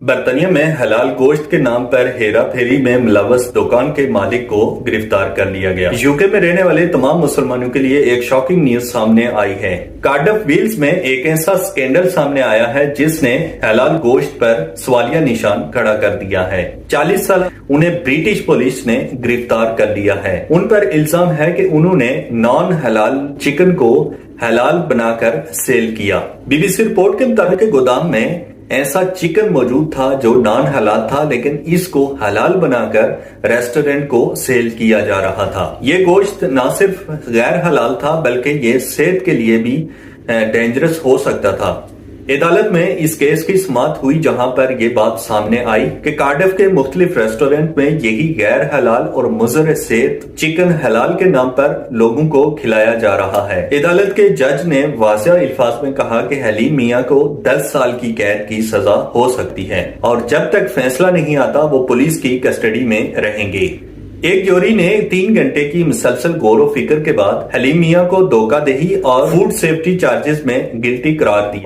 برطانیہ میں حلال گوشت کے نام پر ہیرا پھیری میں ملوث دکان کے مالک کو گرفتار کر لیا گیا۔ یوکے میں رہنے والے تمام مسلمانوں کے لیے ایک شاکنگ نیوز سامنے آئی ہے۔ کارڈف ویلز میں ایک ایسا سکینڈل سامنے آیا ہے جس نے حلال گوشت پر سوالیہ نشان کھڑا کر دیا ہے۔ 40 سال انہیں برٹش پولیس نے گرفتار کر لیا ہے۔ ان پر الزام ہے کہ انہوں نے نان حلال چکن کو حلال بنا کر سیل کیا۔ بی بی سی رپورٹ کے مطابق گودام میں ایسا چکن موجود تھا جو نان حلال تھا، لیکن اس کو حلال بنا کر ریسٹورنٹ کو سیل کیا جا رہا تھا۔ یہ گوشت نہ صرف غیر حلال تھا بلکہ یہ صحت کے لیے بھی ڈینجرس ہو سکتا تھا۔ عدالت میں اس کیس کی سماعت ہوئی جہاں پر یہ بات سامنے آئی کہ کارڈف کے مختلف ریسٹورنٹ میں یہی غیر حلال اور مضر صحت چکن حلال کے نام پر لوگوں کو کھلایا جا رہا ہے۔ عدالت کے جج نے واضح الفاظ میں کہا کہ حلیم میاں کو 10 سال کی قید کی سزا ہو سکتی ہے اور جب تک فیصلہ نہیں آتا وہ پولیس کی کسٹڈی میں رہیں گے۔ ایک جوری نے 3 گھنٹے کی مسلسل غور و فکر کے بعد حلیم میاں کو دھوکہ دہی اور فوڈ سیفٹی چارجز میں گلٹی قرار دیا۔